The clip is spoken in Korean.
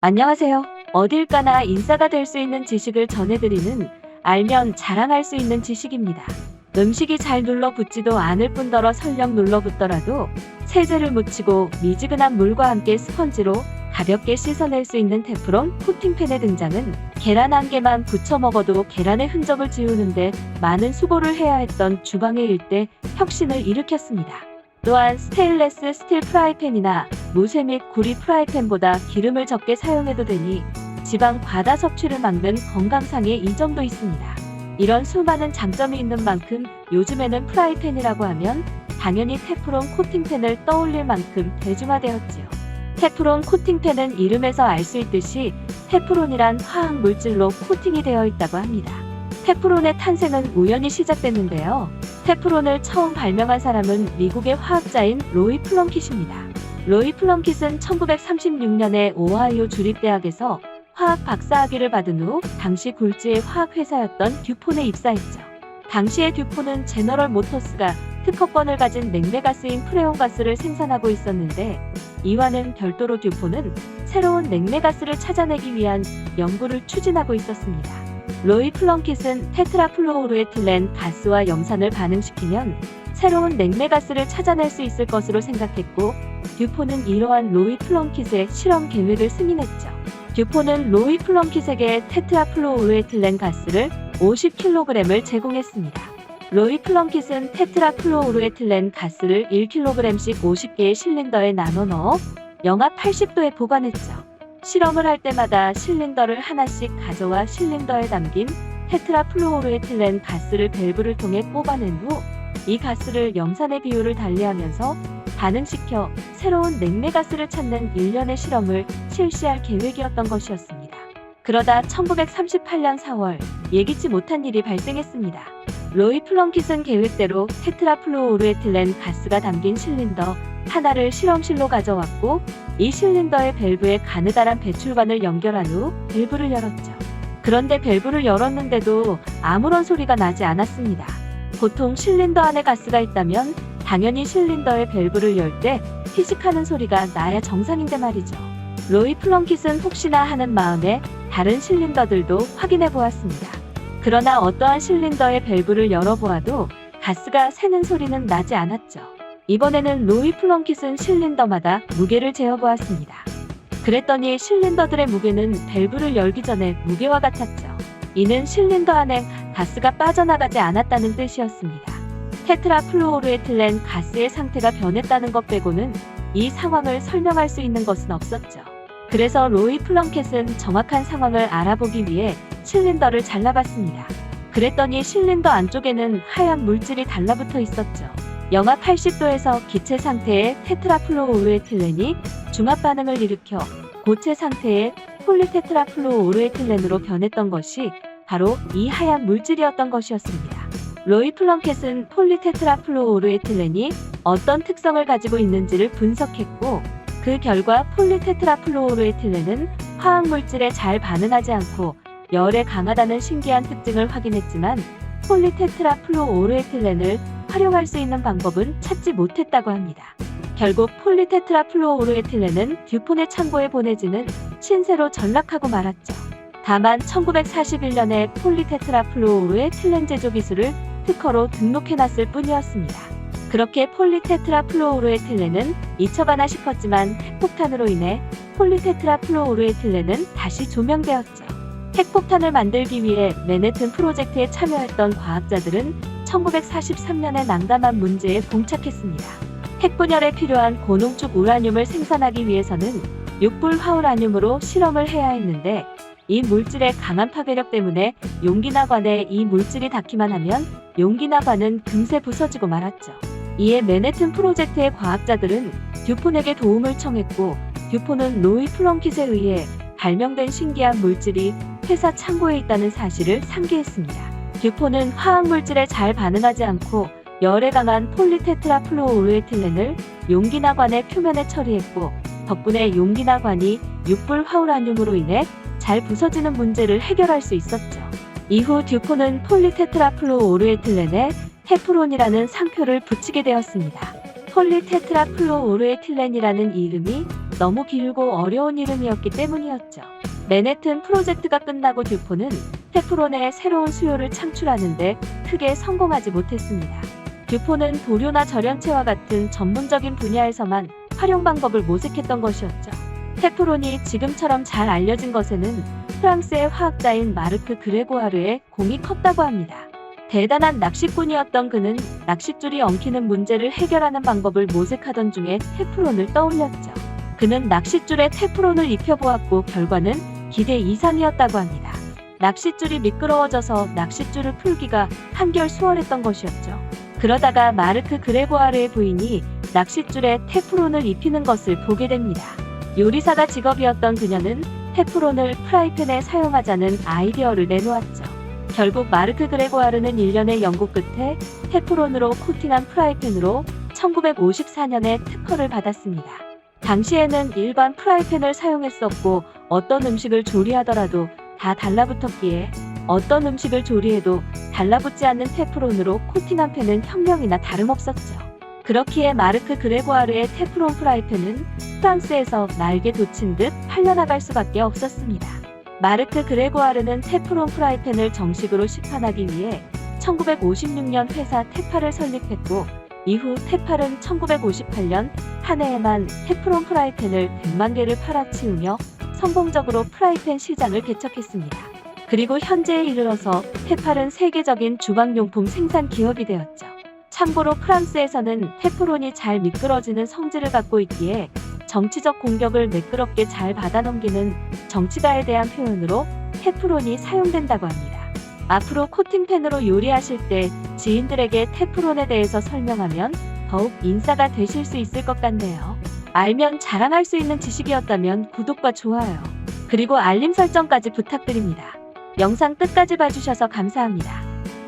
안녕하세요. 어딜 가나 인싸가 될 수 있는 지식을 전해드리는 알면 자랑할 수 있는 지식입니다. 음식이 잘 눌러붙지도 않을 뿐더러 설령 눌러붙더라도 세제를 묻히고 미지근한 물과 함께 스펀지로 가볍게 씻어낼 수 있는 테프론 코팅팬의 등장은 계란 한 개만 부쳐 먹어도 계란의 흔적을 지우는데 많은 수고를 해야 했던 주방의 일대 혁신을 일으켰습니다. 또한 스테인레스 스틸 프라이팬이나 무쇠 및 구리 프라이팬보다 기름을 적게 사용해도 되니 지방 과다 섭취를 막는 건강상의 이점도 있습니다. 이런 수많은 장점이 있는 만큼 요즘에는 프라이팬이라고 하면 당연히 테프론 코팅팬을 떠올릴 만큼 대중화되었지요. 테프론 코팅팬은 이름에서 알 수 있듯이 테프론이란 화학 물질로 코팅이 되어 있다고 합니다. 테프론의 탄생은 우연히 시작됐는데요. 테프론을 처음 발명한 사람은 미국의 화학자인 로이 플럼킷입니다. 로이 플럼킷은 1936년에 오하이오 주립대학에서 화학 박사학위를 받은 후 당시 굴지의 화학회사였던 듀폰에 입사했죠. 당시의 듀폰은 제너럴 모터스가 특허권을 가진 냉매가스인 프레온가스를 생산하고 있었는데 이와는 별도로 듀폰은 새로운 냉매가스를 찾아내기 위한 연구를 추진하고 있었습니다. 로이 플럼킷은 테트라플루오르에틸렌 가스와 염산을 반응시키면 새로운 냉매가스를 찾아낼 수 있을 것으로 생각했고 듀폰은 이러한 로이 플럼킷의 실험 계획을 승인했죠. 듀폰은 로이 플럼킷에게 테트라플루오르에틸렌 가스를 50kg을 제공했습니다. 로이 플럼킷은 테트라플루오르에틸렌 가스를 1kg씩 50개의 실린더에 나눠 넣어 영하 80도에 보관했죠. 실험을 할 때마다 실린더를 하나씩 가져와 실린더에 담긴 테트라플루오르에틸렌 가스를 밸브를 통해 뽑아낸 후 이 가스를 염산의 비율을 달리하면서 반응시켜 새로운 냉매가스를 찾는 일련의 실험을 실시할 계획이었던 것이었습니다. 그러다 1938년 4월 예기치 못한 일이 발생했습니다. 로이 플럼킷은 계획대로 테트라플루오르에틸렌 가스가 담긴 실린더 하나를 실험실로 가져왔고 이 실린더의 밸브에 가느다란 배출관을 연결한 후 밸브를 열었죠. 그런데 밸브를 열었는데도 아무런 소리가 나지 않았습니다. 보통 실린더 안에 가스가 있다면 당연히 실린더의 밸브를 열 때 피식하는 소리가 나야 정상인데 말이죠. 로이 플럼킷은 혹시나 하는 마음에 다른 실린더들도 확인해 보았습니다. 그러나 어떠한 실린더의 밸브를 열어보아도 가스가 새는 소리는 나지 않았죠. 이번에는 로이 플럼킷은 실린더마다 무게를 재어보았습니다. 그랬더니 실린더들의 무게는 밸브를 열기 전에 무게와 같았죠. 이는 실린더 안에 가스가 빠져나가지 않았다는 뜻이었습니다. 테트라플루오르에틸렌 가스의 상태가 변했다는 것 빼고는 이 상황을 설명할 수 있는 것은 없었죠. 그래서 로이 플럼킷은 정확한 상황을 알아보기 위해 실린더를 잘라봤습니다. 그랬더니 실린더 안쪽에는 하얀 물질이 달라붙어 있었죠. 영하 80도에서 기체 상태의 테트라플루오르에틸렌이 중합 반응을 일으켜 고체 상태의 폴리테트라플루오르에틸렌으로 변했던 것이 바로 이 하얀 물질이었던 것이었습니다. 로이 플럼킷은 폴리테트라플루오르에틸렌이 어떤 특성을 가지고 있는지를 분석했고 그 결과 폴리테트라플루오르에틸렌은 화학 물질에 잘 반응하지 않고 열에 강하다는 신기한 특징을 확인했지만 폴리테트라플루오르에틸렌을 활용할 수 있는 방법은 찾지 못했다고 합니다. 결국 폴리테트라플루오르에틸렌은 듀폰의 창고에 보내지는 신세로 전락하고 말았죠. 다만 1941년에 폴리테트라플루오르에틸렌 제조 기술을 특허로 등록해놨을 뿐이었습니다. 그렇게 폴리테트라플루오르에틸렌은 잊혀가나 싶었지만 핵폭탄으로 인해 폴리테트라플루오르에틸렌은 다시 조명되었죠. 핵폭탄을 만들기 위해 맨해튼 프로젝트에 참여했던 과학자들은 1943년에 난감한 문제에 봉착했습니다. 핵분열에 필요한 고농축 우라늄을 생산하기 위해서는 육불화우라늄으로 실험을 해야 했는데 이 물질의 강한 파괴력 때문에 용기나 관에 이 물질이 닿기만 하면 용기나 관은 금세 부서지고 말았죠. 이에 맨해튼 프로젝트의 과학자들은 듀폰에게 도움을 청했고 듀폰은 로이 플럼킷에 의해 발명된 신기한 물질이 회사 창고에 있다는 사실을 상기했습니다. 듀폰은 화학 물질에 잘 반응하지 않고 열에 강한 폴리테트라플루오르에틸렌을 용기나관의 표면에 처리했고 덕분에 용기나관이 육불화우라늄으로 인해 잘 부서지는 문제를 해결할 수 있었죠. 이후 듀폰은 폴리테트라플루오르에틸렌에 테프론이라는 상표를 붙이게 되었습니다. 폴리테트라플루오르에틸렌이라는 이름이 너무 길고 어려운 이름이었기 때문이었죠. 맨해튼 프로젝트가 끝나고 듀폰은 테프론의 새로운 수요를 창출하는데 크게 성공하지 못했습니다. 듀폰은 도료나 절연체와 같은 전문적인 분야에서만 활용 방법을 모색했던 것이었죠. 테프론이 지금처럼 잘 알려진 것에는 프랑스의 화학자인 마르크 그레고아르의 공이 컸다고 합니다. 대단한 낚시꾼이었던 그는 낚싯줄이 엉키는 문제를 해결하는 방법을 모색하던 중에 테프론을 떠올렸죠. 그는 낚싯줄에 테프론을 입혀보았고 결과는 기대 이상이었다고 합니다. 낚싯줄이 미끄러워져서 낚싯줄을 풀기가 한결 수월했던 것이었죠. 그러다가 마르크 그레고아르의 부인이 낚싯줄에 테프론을 입히는 것을 보게 됩니다. 요리사가 직업이었던 그녀는 테프론을 프라이팬에 사용하자는 아이디어를 내놓았죠. 결국 마르크 그레고아르는 1년의 연구 끝에 테프론으로 코팅한 프라이팬으로 1954년에 특허를 받았습니다. 당시에는 일반 프라이팬을 사용했었고 어떤 음식을 조리하더라도 다 달라붙었기에 어떤 음식을 조리해도 달라붙지 않는 테프론으로 코팅한 팬은 혁명이나 다름없었죠. 그렇기에 마르크 그레고아르의 테프론 프라이팬은 프랑스에서 날개 돋친 듯 팔려나갈 수밖에 없었습니다. 마르크 그레고아르는 테프론 프라이팬을 정식으로 시판하기 위해 1956년 회사 테팔을 설립했고 이후 테팔은 1958년 한 해에만 테프론 프라이팬을 100만 개를 팔아치우며 성공적으로 프라이팬 시장을 개척했습니다. 그리고 현재에 이르러서 테팔은 세계적인 주방용품 생산 기업이 되었죠. 참고로 프랑스에서는 테프론이 잘 미끄러지는 성질을 갖고 있기에 정치적 공격을 매끄럽게 잘 받아넘기는 정치가에 대한 표현으로 테프론이 사용된다고 합니다. 앞으로 코팅팬으로 요리하실 때 지인들에게 테프론에 대해서 설명하면 더욱 인싸가 되실 수 있을 것 같네요. 알면 자랑할 수 있는 지식이었다면 구독과 좋아요, 그리고 알림 설정까지 부탁드립니다. 영상 끝까지 봐주셔서 감사합니다.